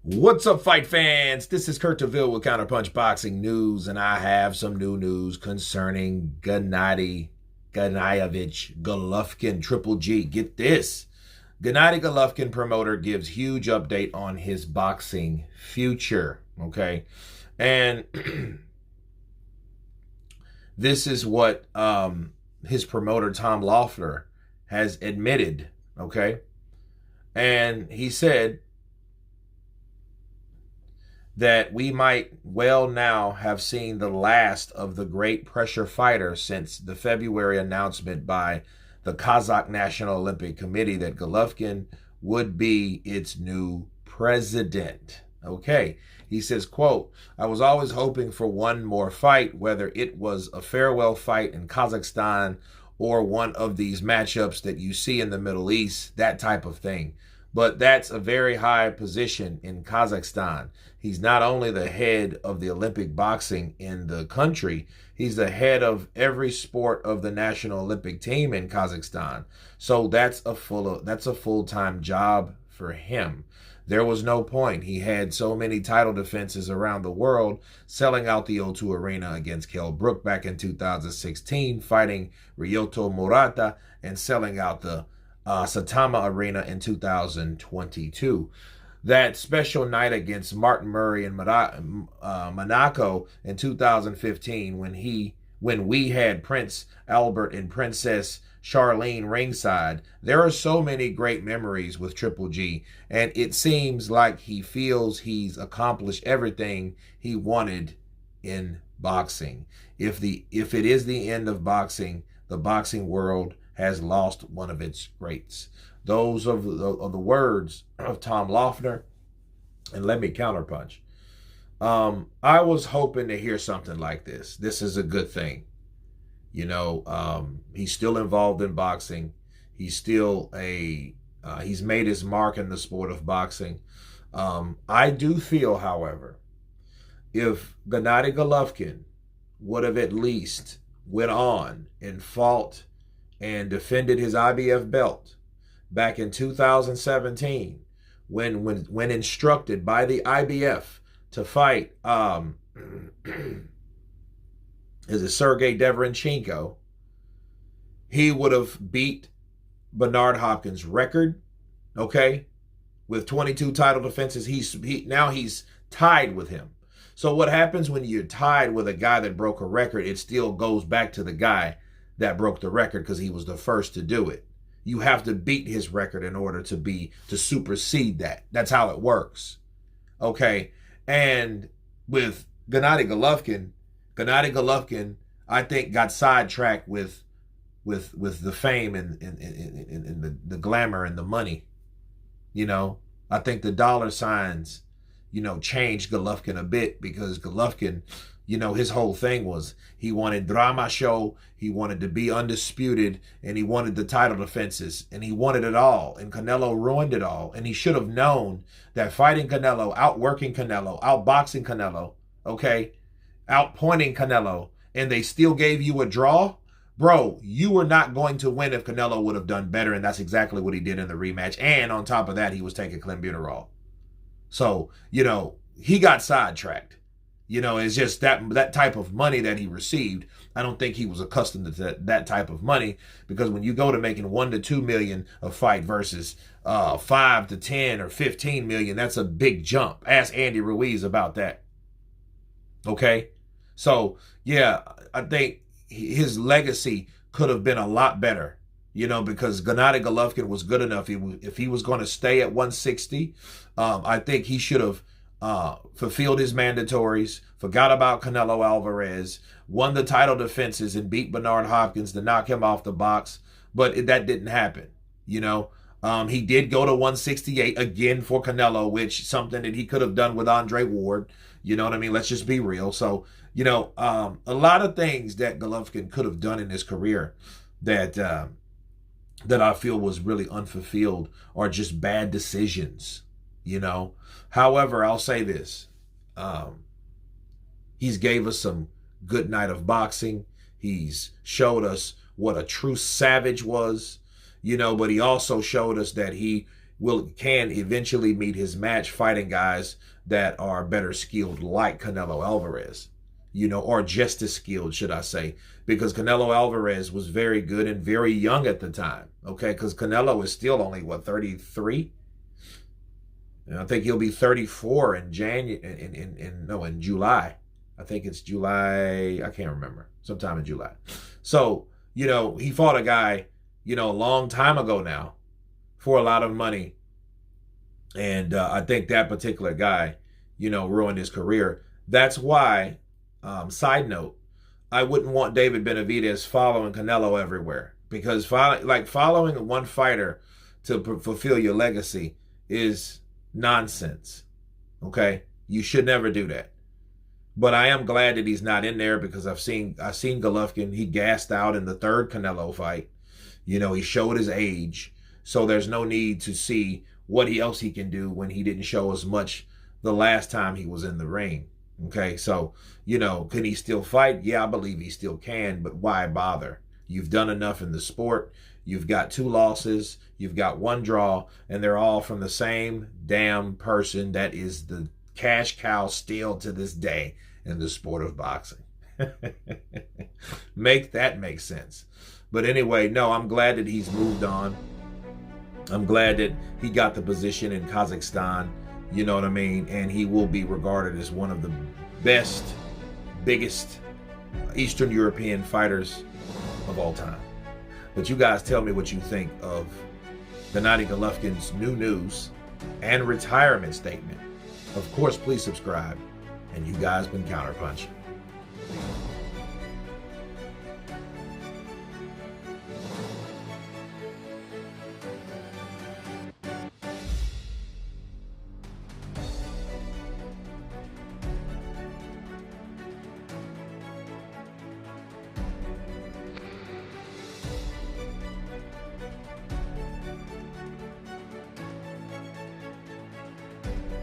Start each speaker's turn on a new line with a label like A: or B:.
A: What's up, fight fans? This is Kurt DeVille with Counterpunch Boxing News, and I have some new news concerning Gennady Golovkin, Triple G. Get this. Gennady Golovkin promoter gives huge update on his boxing future, okay? And this is what his promoter, Tom Loeffler, has admitted, okay? And he said that we might well now have seen the last of the great pressure fighter since the February announcement by the Kazakh National Olympic Committee that Golovkin would be its new president. Okay, he says, quote, I was always hoping for one more fight, whether it was a farewell fight in Kazakhstan or one of these matchups that you see in the Middle East, that type of thing. But that's a very high position in Kazakhstan. He's not only the head of the Olympic boxing in the country, he's the head of every sport of the national Olympic team in Kazakhstan. So that's a full-time job for him. There was no point. He had so many title defenses around the world, selling out the O2 Arena against Kell Brook back in 2016, fighting Ryoto Murata, and selling out the Saitama Arena in 2022. That special night against Martin Murray in Monaco in 2015, when we had Prince Albert and Princess Charlene ringside. There are so many great memories with Triple G, and it seems like he feels he's accomplished everything he wanted in boxing. If it is the end of boxing, the boxing world has lost one of its greats. Those of the words of Tom Loeffler, and let me counterpunch. I was hoping to hear something like this. This is a good thing. He's still involved in boxing. He's still he's made his mark in the sport of boxing. I do feel, however, if Gennady Golovkin would have at least went on and fought and defended his IBF belt back in 2017 when instructed by the IBF to fight is it Sergey Deverenchenko, he would have beat Bernard Hopkins' record, okay? With 22 title defenses, now he's tied with him. So what happens when you're tied with a guy that broke a record, it still goes back to the guy that broke the record because he was the first to do it. You have to beat his record in order to supersede that. That's how it works. Okay. And with Gennady Golovkin, I think got sidetracked with the fame and the glamour and the money. I think the dollar signs, changed Golovkin a bit because Golovkin, his whole thing was he wanted drama show, he wanted to be undisputed, and he wanted the title defenses, and he wanted it all, and Canelo ruined it all. And he should have known that fighting Canelo, outworking Canelo, outboxing Canelo, okay, outpointing Canelo, and they still gave you a draw, bro, you were not going to win if Canelo would have done better, and that's exactly what he did in the rematch. And on top of that, he was taking clenbuterol. So, he got sidetracked. It's just that type of money that he received. I don't think he was accustomed to that type of money, because when you go to making 1 to 2 million a fight versus 5 to 10 or 15 million, that's a big jump. Ask Andy Ruiz about that. Okay? So, yeah, I think his legacy could have been a lot better, because Gennady Golovkin was good enough. If he was going to stay at 160, I think he should have fulfilled his mandatories, forgot about Canelo Alvarez, won the title defenses, and beat Bernard Hopkins to knock him off the box. But that didn't happen. He did go to 168 again for Canelo, which something that he could have done with Andre Ward. You know what I mean? Let's just be real. So, a lot of things that Golovkin could have done in his career that I feel was really unfulfilled or just bad decisions. However, I'll say this. He's gave us some good night of boxing. He's showed us what a true savage was, but he also showed us that he can eventually meet his match fighting guys that are better skilled, like Canelo Alvarez, or just as skilled, should I say, because Canelo Alvarez was very good and very young at the time, okay, because Canelo is still only, 33? And I think he'll be 34 in July. I think it's July, I can't remember, sometime in July. So, he fought a guy, a long time ago now for a lot of money. And I think that particular guy, ruined his career. That's why, side note, I wouldn't want David Benavidez following Canelo everywhere, because following one fighter to fulfill your legacy is nonsense. Okay? You should never do that. But I am glad that he's not in there, because I've seen Golovkin. He gassed out in the third Canelo fight. He showed his age. So there's no need to see what else he can do when he didn't show as much the last time he was in the ring. Okay, so, can he still fight? Yeah, I believe he still can, but why bother? You've done enough in the sport. You've got 2 losses. You've got 1 draw, and they're all from the same damn person that is the cash cow still to this day in the sport of boxing. Make that make sense. But anyway, no, I'm glad that he's moved on. I'm glad that he got the position in Kazakhstan, you know what I mean? And he will be regarded as one of the best, biggest Eastern European fighters of all time. But you guys tell me what you think of Gennady Golovkin's new news and retirement statement. Of course, please subscribe. And you guys been counterpunching.